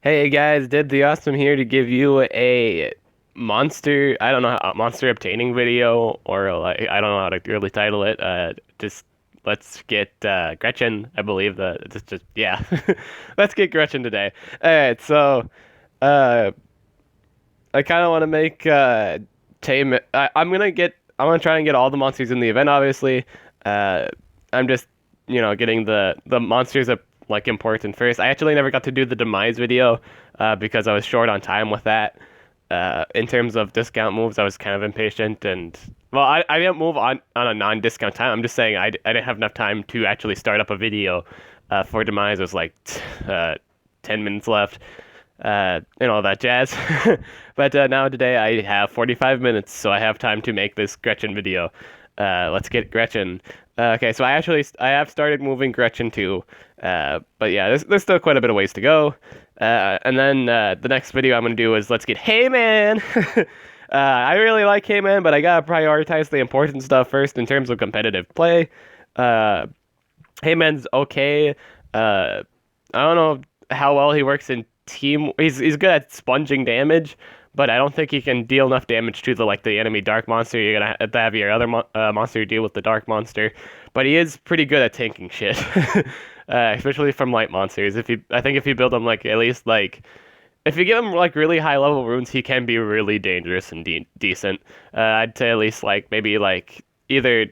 Hey guys, did the awesome here to give you a monster, I don't know, a monster obtaining video, or like I don't know how to really title it. Just let's get Gretchen, I believe just yeah. Let's get Gretchen today. All right, so uh I kind of want to make tame I'm gonna try and get all the monsters in the event, obviously. Uh I'm just, getting the monsters up like important first. I actually never got to do the demise video because I was short on time with that. In terms of discount moves, I was kind of impatient and well, I didn't move on a non-discount time. I'm just saying I didn't have enough time to actually start up a video for demise. It was like 10 minutes left and all that jazz. But now today I have 45 minutes, so I have time to make this Gretchen video. Let's get Gretchen. Okay, so I have started moving Gretchen too, but yeah, there's still quite a bit of ways to go. And then the next video I'm gonna do is let's get Heyman. I really like Heyman, but I gotta prioritize the important stuff first in terms of competitive play. Uh, Heyman's okay. I don't know how well he works in team. He's good at sponging damage, but I don't think he can deal enough damage to the enemy dark monster. You're gonna have to have your other monster deal with the dark monster, but he is pretty good at tanking shit, especially from light monsters. I think if you build him like at least like. If you give him like really high level runes, he can be really dangerous and decent. I'd say at least like maybe like either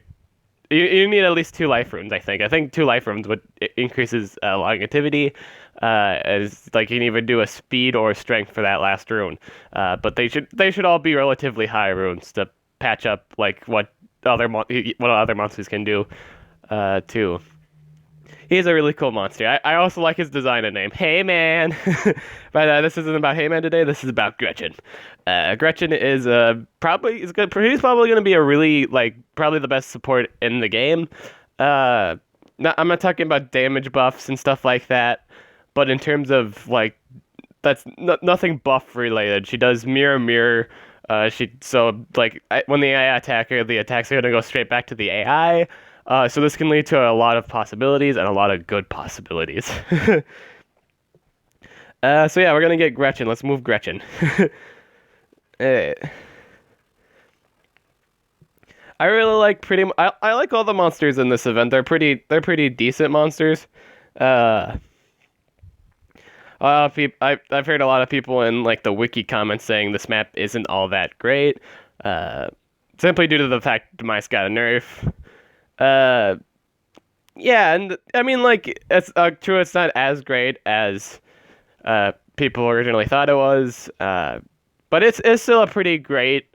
you need at least two life runes, I think. I think two life runes would increases longevity. As like you can even do a speed or strength for that last rune. But they should all be relatively high runes to patch up like what other monsters can do. Too. He's a really cool monster. I also like his design and name. Hey man. But this isn't about Hey man today. This is about Gretchen. Gretchen is probably is good. He's probably going to be a really like probably the best support in the game. I'm not talking about damage buffs and stuff like that, but in terms of like that's nothing buff related. She does mirror. When the AI attack her, the attacks are gonna go straight back to the AI. So this can lead to a lot of possibilities and a lot of good possibilities. So yeah, we're gonna get Gretchen. Let's move Gretchen. Eh, I really like I like all the monsters in this event. They're pretty decent monsters. Uh, I've heard a lot of people in like the wiki comments saying this map isn't all that great. Uh, Simply due to the fact Demise got a nerf. Uh, yeah, and I mean like it's true. It's not as great as people originally thought it was. But it's still a pretty great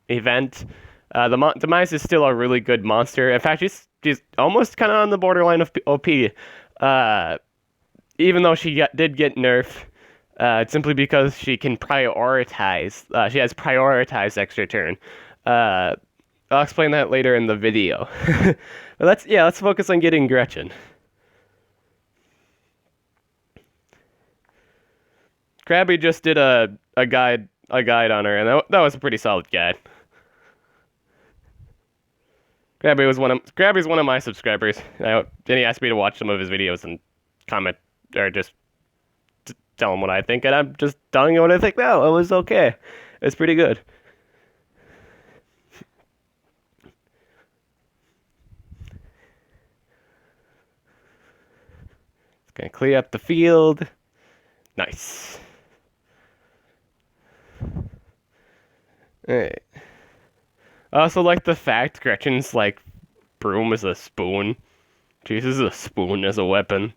event. Demise is still a really good monster. In fact, she's almost kind of on the borderline of OP. Uh, Even though did get nerfed, simply because she can prioritize. She has prioritized extra turn. Uh, I'll explain that later in the video. But let's focus on getting Gretchen. Krabby just did a guide on her, and that was a pretty solid guide. Krabby's one of my subscribers. Then he asked me to watch some of his videos and comment or just tell him what I think, and I'm just telling you what I think now. It was okay. It's pretty good. It's gonna clear up the field. Nice. Alright. I also like the fact Gretchen's like broom is a spoon. She uses a spoon as a weapon.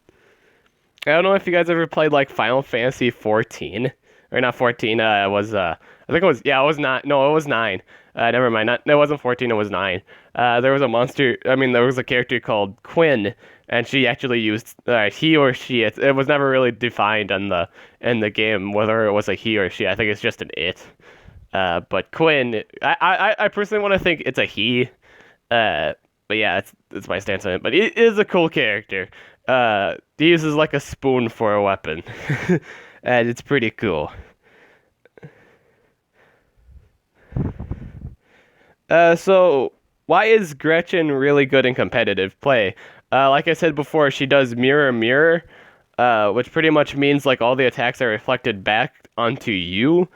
I don't know if you guys ever played like Final Fantasy 14 or not 14. It was I think it was yeah it was not no it was 9. Never mind. It wasn't 14. It was 9. There was a monster. I mean, there was a character called Quinn, and she actually used he or she. It was never really defined in the game whether it was a he or she. I think it's just an it. But Quinn, I personally want to think it's a he. But yeah, that's my stance on it. But it is a cool character. He uses like a spoon for a weapon, and it's pretty cool. So why is Gretchen really good in competitive play? Like I said before, she does mirror. which pretty much means like all the attacks are reflected back onto you,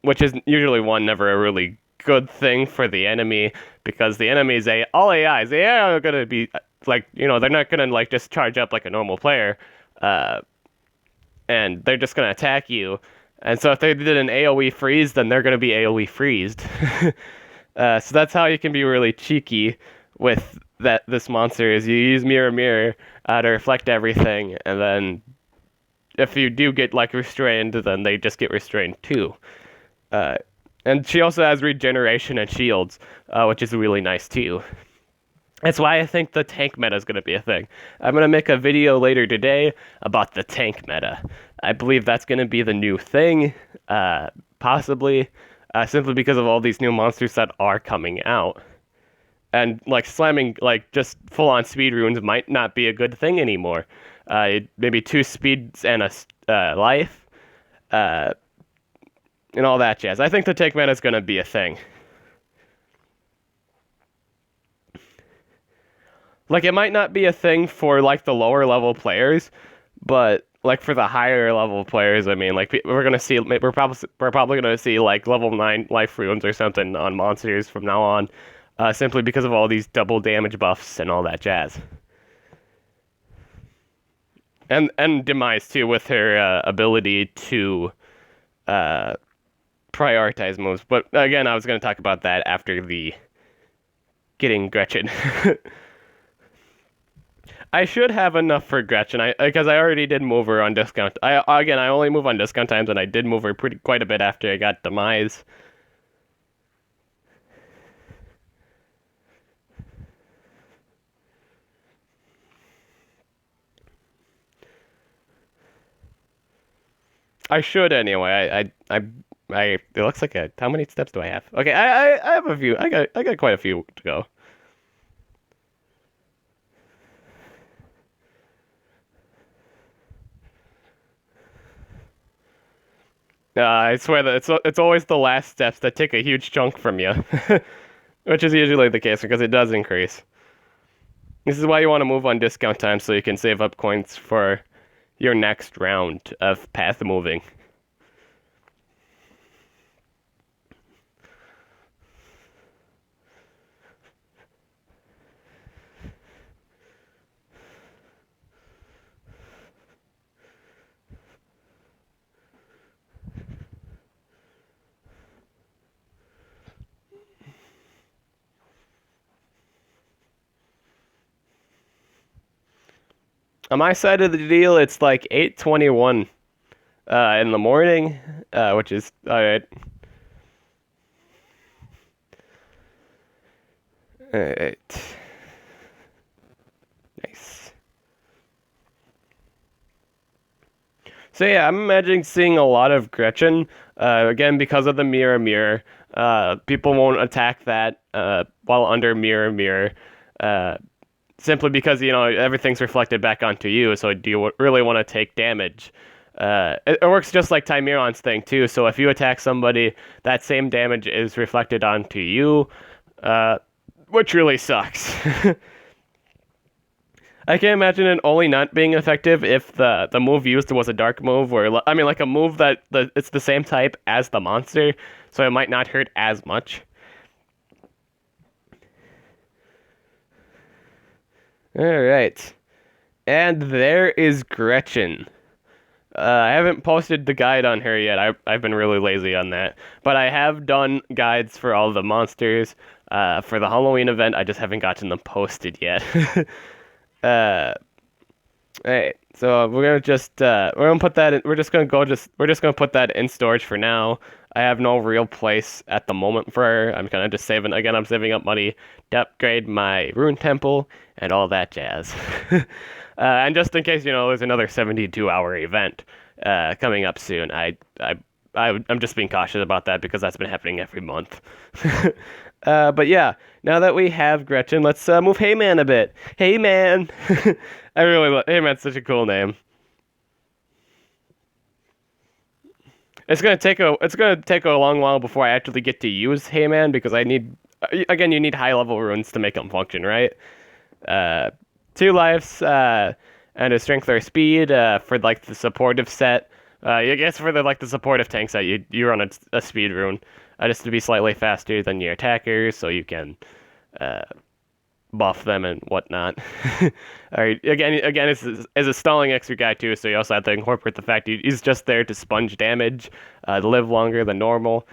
which is usually never a really good thing for the enemy because the enemies, all AIs, they are gonna be like, they're not gonna like just charge up like a normal player, uh, and they're just gonna attack you. And so if they did an AoE freeze, then they're gonna be AoE freezed. So that's how you can be really cheeky with this monster is you use mirror to reflect everything, and then if you do get like restrained, then they just get restrained too. Uh, and she also has regeneration and shields, which is really nice too. That's why I think the tank meta is going to be a thing. I'm going to make a video later today about the tank meta. I believe that's going to be the new thing, possibly, simply because of all these new monsters that are coming out. And like slamming like just full-on speed runes might not be a good thing anymore. Maybe 2 speeds and a life, and all that jazz. I think the tank meta is going to be a thing. Like, it might not be a thing for, like, the lower level players, but, like, for the higher level players, I mean, like, we're probably gonna see, like, level 9 life runes or something on monsters from now on, simply because of all these double damage buffs and all that jazz. And Demise, too, with her, ability to, prioritize moves. But, again, I was gonna talk about that after the getting Gretchen. I should have enough for Gretchen, because I already did move her on discount. I only move on discount times, and I did move her quite a bit after I got Demise. I should anyway. It looks like how many steps do I have? Okay, I have a few. I got quite a few to go. I swear that it's always the last steps that take a huge chunk from you, which is usually the case because it does increase. This is why you want to move on discount time so you can save up coins for your next round of path moving. On my side of the deal, it's like 8:21 in the morning, which is all right. All right. Nice. So yeah, I'm imagining seeing a lot of Gretchen. Again, because of the mirror. People won't attack that while under mirror. Simply because everything's reflected back onto you. So do you really want to take damage? It works just like Tymeron's thing too. So if you attack somebody, that same damage is reflected onto you, which really sucks. I can't imagine it only not being effective if the move used was a dark move, or I mean, like a move that it's the same type as the monster, so it might not hurt as much. All right, and there is Gretchen. I haven't posted the guide on her yet. I've been really lazy on that, but I have done guides for all the monsters. For the Halloween event, I just haven't gotten them posted yet. Alright, so we're gonna put that in, we're just gonna put that in storage for now. I have no real place at the moment for her. I'm kind of just I'm saving up money to upgrade my rune temple and all that jazz. And just in case, there's another 72-hour event coming up soon. I'm just being cautious about that because that's been happening every month. But yeah, now that we have Gretchen, let's move Heyman a bit. Heyman! I really love Heyman's such a cool name. It's gonna take a long while before I actually get to use Heyman because you need high level runes to make him function, right? 2 lives, and a strength or speed for like the supportive set. I guess for the supportive tank set, you run a speed rune just to be slightly faster than your attackers, so you can uh, buff them and whatnot. All right, again, as a stalling extra guy too, so you also have to incorporate the fact he's just there to sponge damage, to live longer than normal,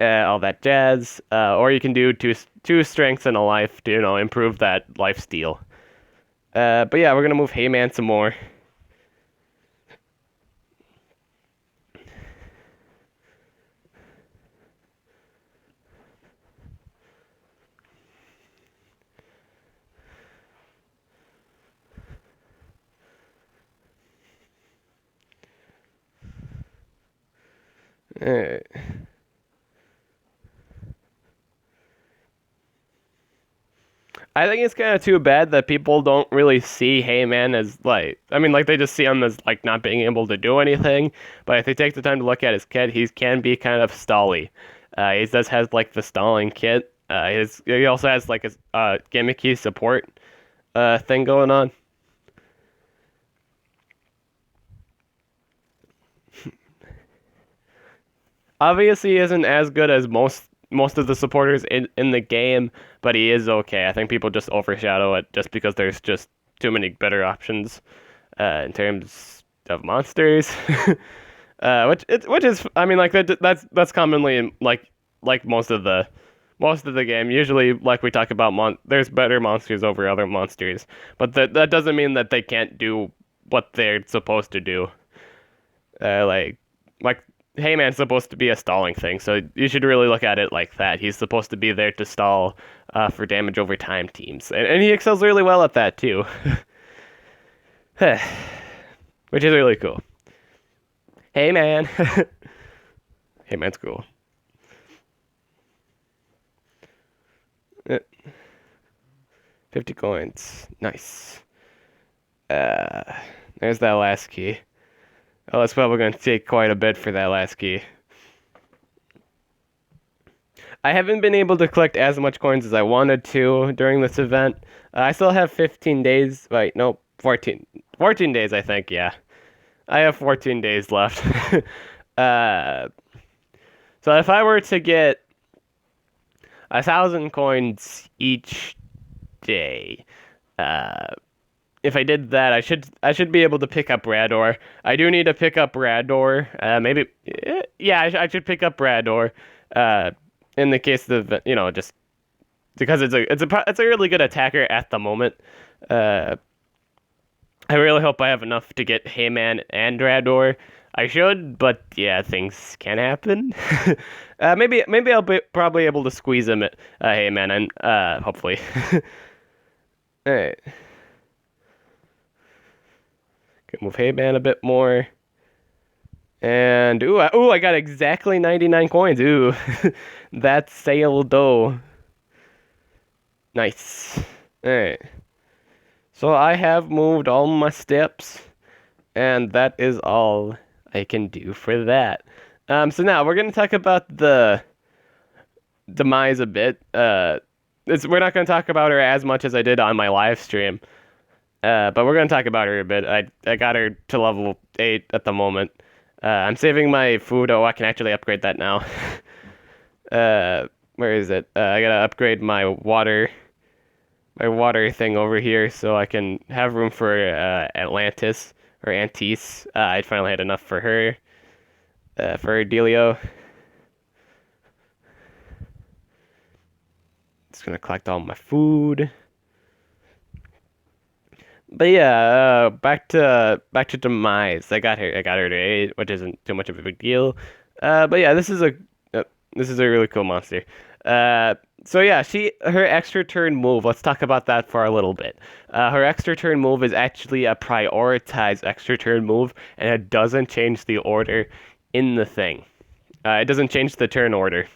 all that jazz. Or you can do two strengths and a life to improve that life steal. But yeah, we're gonna move Heyman some more. Alright. I think it's kind of too bad that people don't really see Heyman as I mean, like they just see him as like not being able to do anything. But if they take the time to look at his kit, he can be kind of stally. He does has like the stalling kit. He also has like a gimmicky support thing going on. Obviously, he isn't as good as most of the supporters in the game, but he is okay. I think people just overshadow it just because there's just too many better options in terms of monsters. Which is I mean like that's commonly in, like most of the game. Usually, like we talk about, there's better monsters over other monsters, but that doesn't mean that they can't do what they're supposed to do. Uh, like like Heyman's supposed to be a stalling thing, so you should really look at it like that. He's supposed to be there to stall for damage over time teams, and he excels really well at that too, which is really cool. Hey man, hey man's cool. Uh, 50 coins, nice. Uh, there's that last key. Oh, it's probably going to take quite a bit for that last key. I haven't been able to collect as much coins as I wanted to during this event. I still have 15 days. Wait, no, 14. 14 days, I think, yeah. I have 14 days left. uh, so if I were to get 1,000 coins each day, if I did that, I should be able to pick up Rador. I do need to pick up Rador. Maybe, yeah, I should pick up Rador. In the case of just because it's a really good attacker at the moment. Uh, I really hope I have enough to get Heyman and Rador. I should, but yeah, things can happen. Maybe I'll be probably able to squeeze him at Heyman and hopefully. All right. Can move Heyman a bit more. And I got exactly 99 coins. Ooh, that's sale dough. Nice. All right. So I have moved all my steps, and that is all I can do for that. So now we're gonna talk about the demise a bit. We're not gonna talk about her as much as I did on my live stream. But we're gonna talk about her a bit. I got her to level 8 at the moment. I'm saving my food. Oh, I can actually upgrade that now. Where is it? I gotta upgrade my water thing over here so I can have room for Atlantis or Antis. I finally had enough for her. For Delio. Just gonna collect all my food. But yeah, back to demise. I got her to 8, which isn't too much of a big deal. But yeah, this is a really cool monster. So yeah, her extra turn move. Let's talk about that for a little bit. Her extra turn move is actually a prioritized extra turn move, and it doesn't change the order in the thing. It doesn't change the turn order.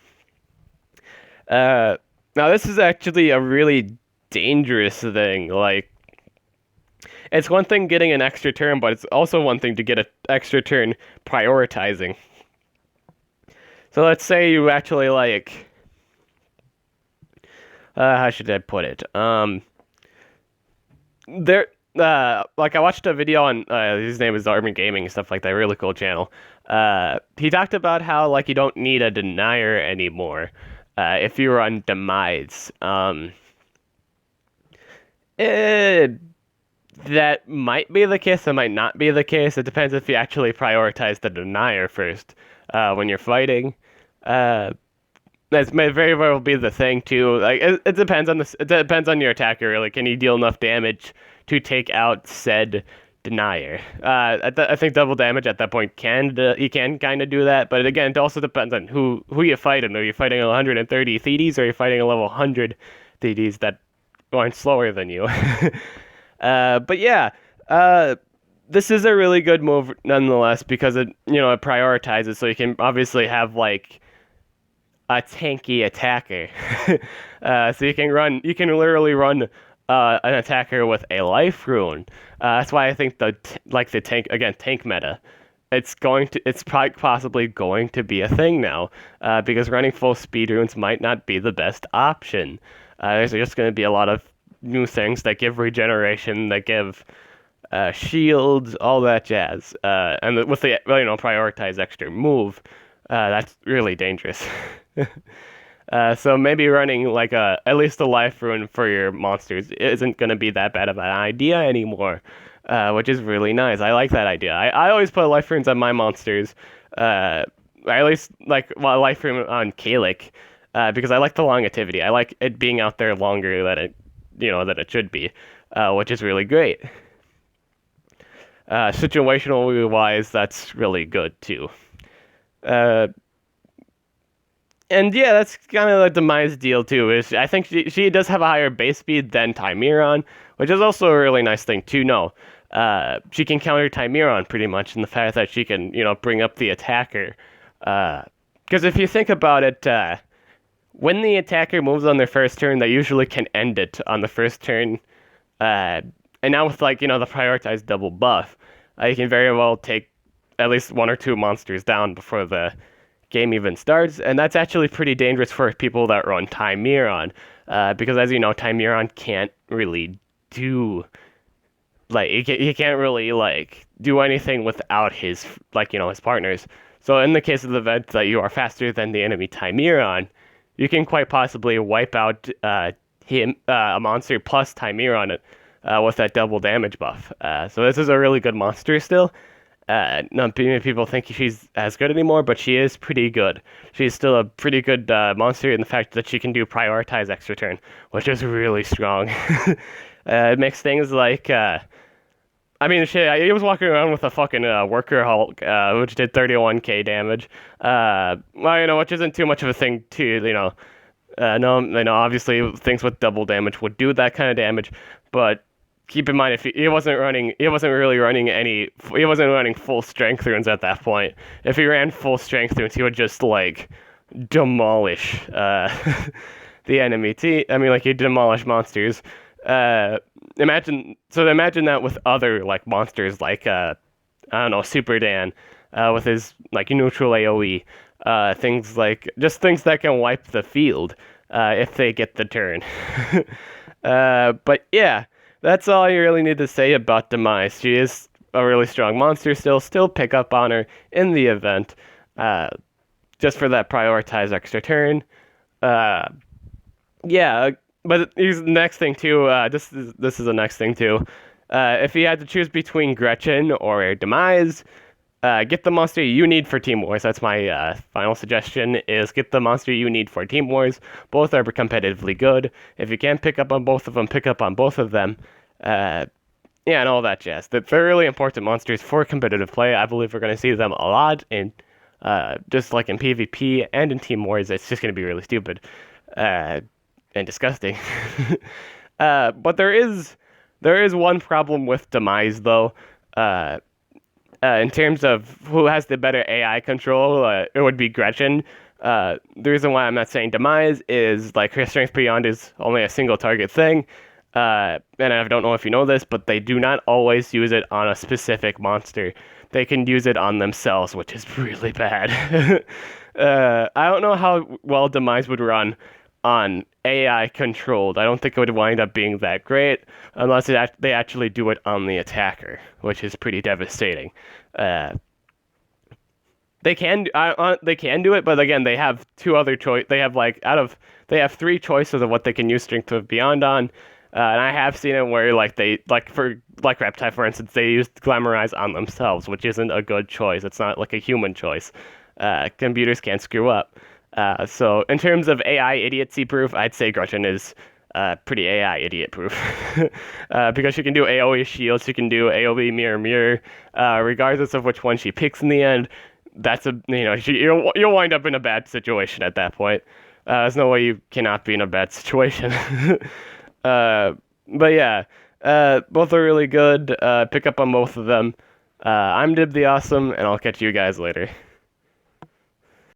Now this is actually a really dangerous thing. Like, it's one thing getting an extra turn, but it's also one thing to get an extra turn prioritizing. So let's say you actually how should I put it? There like I watched a video on his name is Armin Gaming and stuff like that. Really cool channel. He talked about how like you don't need a denier anymore if you run demise. Eh, that might be the case. It might not be the case. It depends if you actually prioritize the denier first when you're fighting. Uh, that may very well be the thing too. Like it depends on this. It depends on your attacker. Really, can you deal enough damage to take out said denier? I think double damage at that point you can kind of do that. But again, it also depends on who you fighting. Are you fighting a 130 Thetes or are you fighting a level 100 Thetes that aren't slower than you? But yeah. This is a really good move nonetheless because it prioritizes so you can obviously have like a tanky attacker. So you can literally run an attacker with a life rune. That's why I think the tank meta, it's probably possibly going to be a thing now, because running full speed runes might not be the best option. There's just going to be a lot of new things that give regeneration, that give shields, all that jazz, and with the prioritize extra move, that's really dangerous. So maybe running like at least a life rune for your monsters isn't going to be that bad of an idea anymore, which is really nice. I like that idea. I always put life runes on my monsters, at least like life rune on Kalik, because I like the longevity. I like it being out there longer than it should be, which is really great. Situational wise, that's really good too. And yeah, that's kind of the demise deal too. Is I think she does have a higher base speed than Tymeron, which is also a really nice thing to know. She can counter Tymeron pretty much in the fact that she can bring up the attacker. Because if you think about it, when the attacker moves on their first turn, they usually can end it on the first turn. And now with the prioritized double buff, you can very well take at least one or two monsters down before the game even starts, and that's actually pretty dangerous for people that run Tymeron, because as you know, Tymeron can't really do he can't really do anything without his his partners. So in the case of the event that you are faster than the enemy Tymeron, you can quite possibly wipe out a monster plus Tymeron with that double damage buff. So this is a really good monster still. Not many people think she's as good anymore, but she is pretty good. She's still a pretty good monster in the fact that she can do prioritize extra turn, which is really strong. It makes things like, shit, I was walking around with a fucking Worker Hulk, which did 31k damage. Which isn't too much of a thing to, obviously things with double damage would do that kind of damage, but keep in mind, if he wasn't running full strength runes at that point. If he ran full strength runes, he would just demolish the enemy team. He'd demolish monsters. Imagine that with other monsters I don't know, Super Dan, with his neutral AOE, things things that can wipe the field if they get the turn. But yeah. That's all you really need to say about Demise. She is a really strong monster still pick up on her in the event, just for that prioritize extra turn. Yeah, but here's the next thing too, this is the next thing too. If you had to choose between Gretchen or Demise, get the monster you need for Team Wars. That's my final suggestion, is get the monster you need for Team Wars. Both are competitively good. If you can't pick up on both of them, pick up on both of them. And all that jazz. They're really important monsters for competitive play. I believe we're going to see them a lot in just in PvP and in Team Wars. It's just going to be really stupid and disgusting. But there is one problem with Demise, though. In terms of who has the better AI control, it would be Gretchen. The reason why I'm not saying Demise is her strength beyond is only a single target thing. And I don't know if you know this, but they do not always use it on a specific monster. They can use it on themselves, which is really bad. I don't know how well Demise would run on AI controlled. I don't think it would wind up being that great unless they actually do it on the attacker, which is pretty devastating. Uh, they can do it, but again, they have two other choice. They have they have three choices of what they can use Strength of Beyond on. And I have seen it where for Reptile, for instance, they used Glamorize on themselves, which isn't a good choice. It's not like a human choice. Computers can't screw up. So in terms of AI idiocy proof, I'd say Gretchen is pretty AI idiot proof because she can do AoE shield, she can do AoE mirror, regardless of which one she picks in the end. That's you'll wind up in a bad situation at that point. There's no way you cannot be in a bad situation. But yeah, both are really good. Pick up on both of them. I'm Dib the Awesome, and I'll catch you guys later.